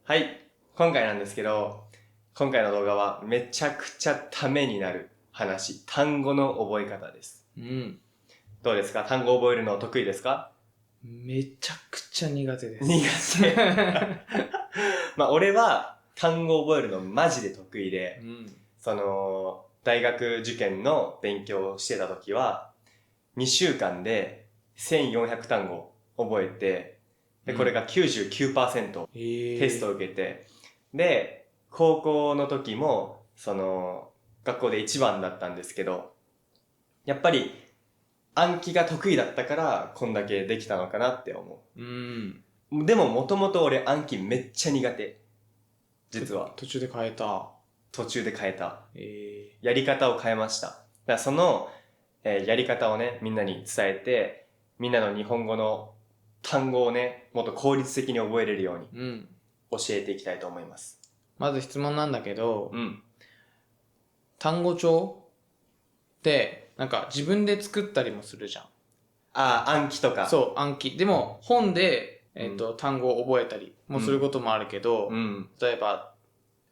はい。今回なんですけど、今回の動画はめちゃくちゃためになる話、単語の覚え方です。どうですか？単語覚えるの得意ですか？めちゃくちゃ苦手です。苦手。まあ俺は単語覚えるのマジで得意で、大学受験の勉強をしてた時は、2週間で1400単語覚えて、で、これが 99% テストを受けて、で、高校の時も、学校で一番だったんですけど、やっぱり、暗記が得意だったから、こんだけできたのかなって思う。でも、もともと俺暗記めっちゃ苦手。実は。途中で変えた。やり方を変えました。だからその、やり方をね、みんなに伝えて、みんなの日本語の単語をね、もっと効率的に覚えれるように、教えていきたいと思います。まず質問なんだけど、単語帳って、なんか自分で作ったりもするじゃん。暗記とか。そう、暗記。でも、本で、単語を覚えたりもすることもあるけど、例えば、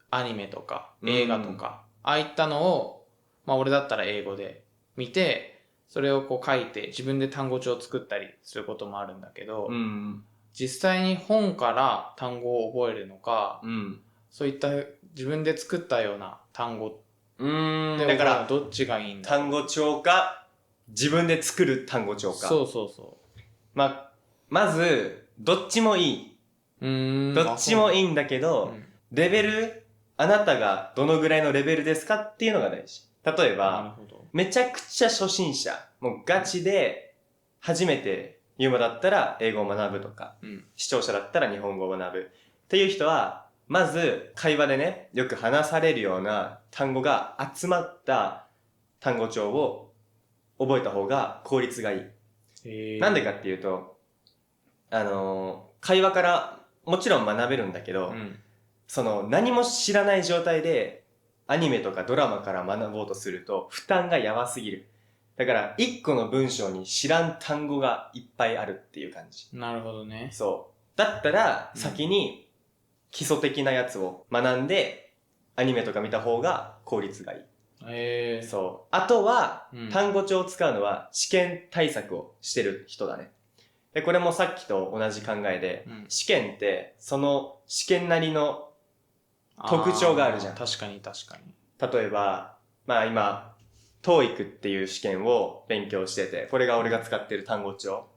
アニメとか、映画とか、ああいったのを、まあ俺だったら英語で見て、それをこう書いて自分で単語帳を作ったりすることもあるんだけど、実際に本から単語を覚えるのか、そういった自分で作ったような単語だからどっちがいいんだろう。単語帳か、自分で作る単語帳か。そうまず、どっちもいい。どっちもいいんだけど、レベル、あなたがどのぐらいのレベルですかっていうのが大事。例えば、めちゃくちゃ初心者、もうガチで初めて言うまだったら英語を学ぶとか、視聴者だったら日本語を学ぶっていう人は、まず会話でね、よく話されるような単語が集まった単語帳を覚えた方が効率がいい。なんでかっていうと、会話からもちろん学べるんだけど、何も知らない状態でアニメとかドラマから学ぼうとすると負担がやばすぎる。だから一個の文章に知らん単語がいっぱいあるっていう感じ。なるほどね。そう。だったら先に基礎的なやつを学んでアニメとか見た方が効率がいい。そう。あとは、単語帳を使うのは試験対策をしてる人だね。で、これもさっきと同じ考えで、試験ってその試験なりの特徴があるじゃん。確かに。例えば、まあ今、TOEIC っていう試験を勉強してて、これが俺が使ってる単語帳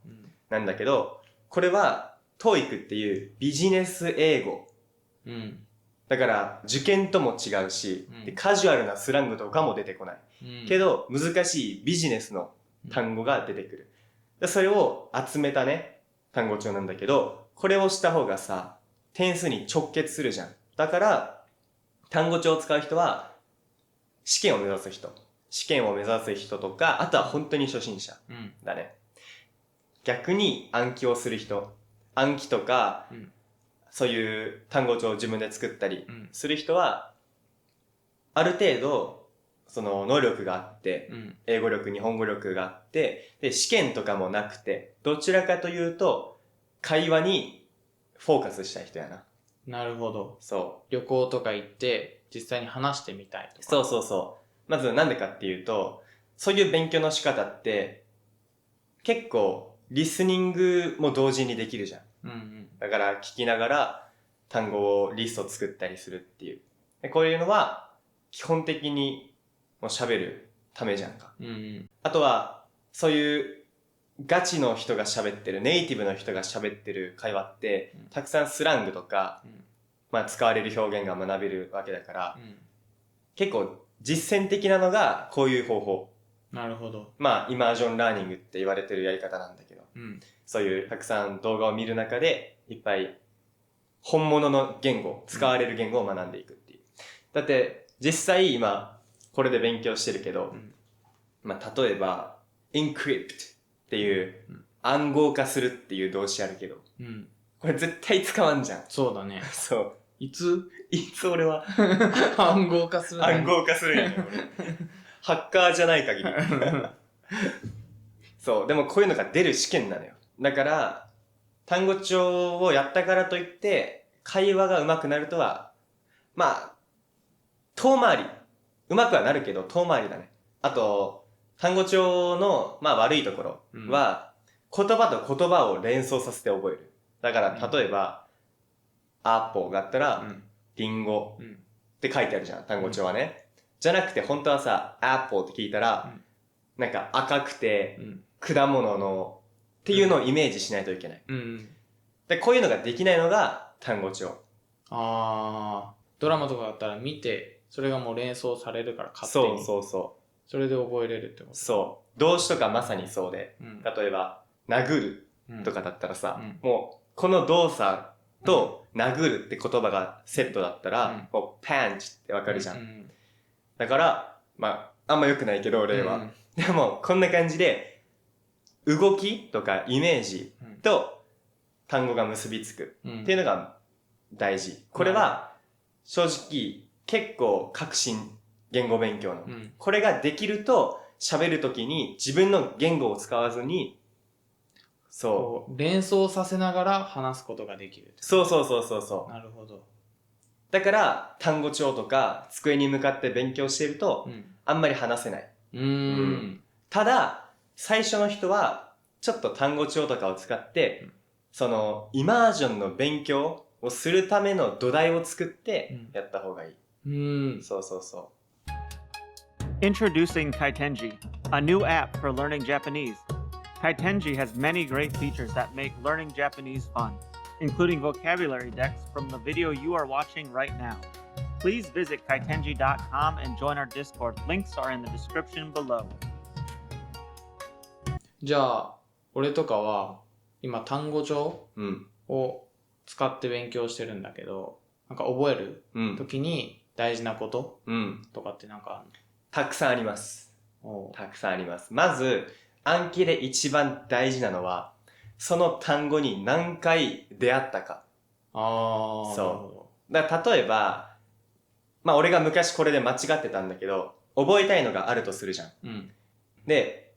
なんだけど、これは TOEIC っていうビジネス英語。だから受験とも違うし、でカジュアルなスラングとかも出てこない。けど難しいビジネスの単語が出てくる。でそれを集めたね、単語帳なんだけど、これをした方がさ、点数に直結するじゃん。だから、単語帳を使う人は、試験を目指す人とか、あとは本当に初心者だね。逆に暗記をする人、暗記とか、そういう単語帳を自分で作ったりする人は、ある程度、その能力があって、英語力、日本語力があって、で、試験とかもなくて、どちらかというと、会話にフォーカスしたい人やな。なるほど。そう。旅行とか行って、実際に話してみたいとか。そう。まずなんでかっていうと、そういう勉強の仕方って、結構、リスニングも同時にできるじゃん。だから聞きながら単語をリスト作ったりするっていう。でこういうのは、基本的にもう喋るためじゃんか。あとは、そういうガチの人が喋ってる、ネイティブの人が喋ってる会話って、たくさんスラングとか、まあ使われる表現が学べるわけだから、結構実践的なのがこういう方法。なるほど。まあイマージョンラーニングって言われてるやり方なんだけど、そういうたくさん動画を見る中でいっぱい本物の言語、使われる言語を学んでいくっていう。だって実際今これで勉強してるけど、まあ例えば encrypt っていう暗号化するっていう動詞あるけど、これ絶対使わんじゃん。そうだね。そう。いつ俺は暗号化する暗号化するんやね俺。ハッカーじゃない限り。そう。でもこういうのが出る試験なのよ。だから、単語帳をやったからといって、会話が上手くなるとは、まあ、遠回り。上手くはなるけど、遠回りだね。あと、単語帳の、まあ悪いところは、言葉と言葉を連想させて覚える。だから、例えば、アポがあったら、リンゴって書いてあるじゃん、単語帳はね。じゃなくて、本当はさ、アポって聞いたら、なんか赤くて、果物の、っていうのをイメージしないといけない。で、こういうのができないのが単語帳。ドラマとかだったら見て、それがもう連想されるから勝手に。それで覚えれるってこと。そう。動詞とかまさにそうで、例えば、殴るとかだったらさ、もう、この動作と殴るって言葉がセットだったら、もうパンチってわかるじゃん。だから、まあ、あんま良くないけど、例は。でも、こんな感じで、動きとかイメージと単語が結びつくっていうのが大事。これは、正直、結構革新言語勉強の。これができると、喋るときに自分の言語を使わずに、そう。連想させながら話すことができる。そう。なるほど。だから、単語帳とか机に向かって勉強していると、あんまり話せない。ただ、最初の人は、ちょっと単語帳とかを使って、その、イマージョンの勉強をするための土台を作ってやった方がいい。そう。Introducing Kaitenji, a new app for learning Japanese. Kaitenji has many great features that make learning Japanese fun, including vocabulary decks from the video you are watching right now. Please visit kaitenji.com and join our Discord. Links are in the description below. じゃあ、俺とかは今単語帳を使って勉強してるんだけど、なんか覚える時に大事なこととかってなんかあるの？たくさんあります。たくさんあります。まず、暗記で一番大事なのは、その単語に何回出会ったか。そう。だから例えば、まあ俺が昔これで間違ってたんだけど、覚えたいのがあるとするじゃん。で、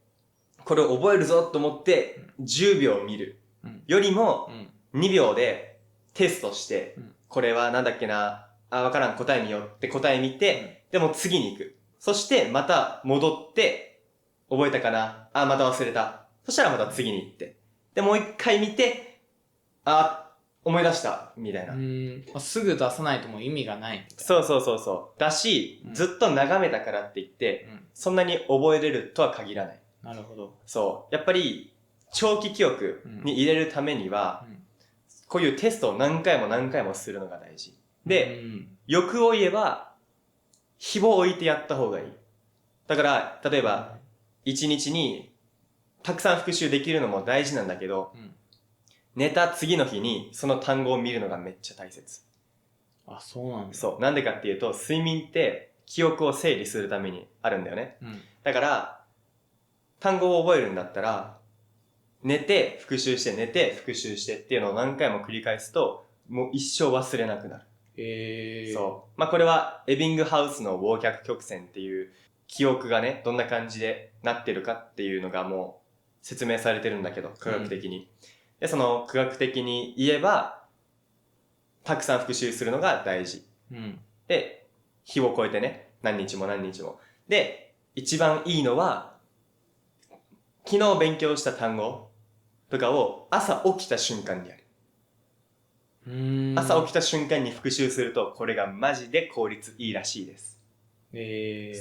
これを覚えるぞと思って10秒見る。よりも2秒でテストして、これはなんだっけな、わからん、答え見ようって答え見て、でも次に行く。そしてまた戻って、覚えたかな、また忘れた。そしたらまた次に行って。で、もう一回見て、思い出した。みたいな。すぐ出さないともう意味がない。そう。だし、ずっと眺めたからって言って、そんなに覚えれるとは限らない。なるほど。そう。やっぱり、長期記憶に入れるためには、こういうテストを何回もするのが大事。で、欲を言えば、日を置いてやった方がいい。だから、例えば、一日にたくさん復習できるのも大事なんだけど、寝た次の日にその単語を見るのがめっちゃ大切。そうなんだ。そう。なんでかっていうと、睡眠って記憶を整理するためにあるんだよね。だから、単語を覚えるんだったら、寝て復習して寝て復習してっていうのを何回も繰り返すと、もう一生忘れなくなる。そう。まあこれはエビングハウスの忘却曲線っていう記憶がね、どんな感じでなってるかっていうのがもう説明されてるんだけど、科学的に。で、その科学的に言えば、たくさん復習するのが大事。で、日を超えてね、何日も。で、一番いいのは、昨日勉強した単語とかを朝起きた瞬間にやる。朝起きた瞬間に復習すると、これがマジで効率いいらしいです。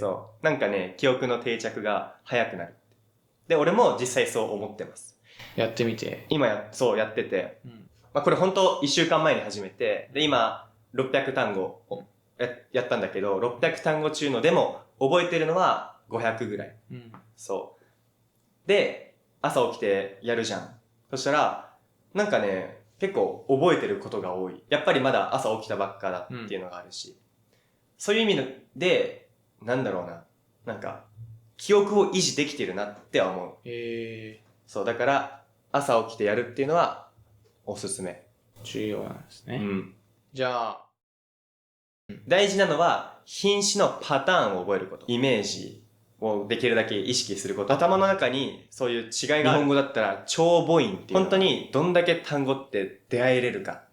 そう。なんかね、記憶の定着が早くなる。で、俺も実際そう思ってます。やってみて。今やってて。まあこれ本当1週間前に始めて、で、今、600単語をやったんだけど、600単語中のでも覚えてるのは500ぐらい。そう。で、朝起きてやるじゃん。そしたら、なんかね、結構覚えてることが多い。やっぱりまだ朝起きたばっかだっていうのがあるし。そういう意味で、なんだろうな。なんか、記憶を維持できてるなっては思う。そう、だから、朝起きてやるっていうのは、おすすめ。重要なんですね。じゃあ、大事なのは、品詞のパターンを覚えること。イメージをできるだけ意識すること。頭の中にそういう違いが、日本語だったら超母音っていう。本当にどんだけ単語って出会えれるか。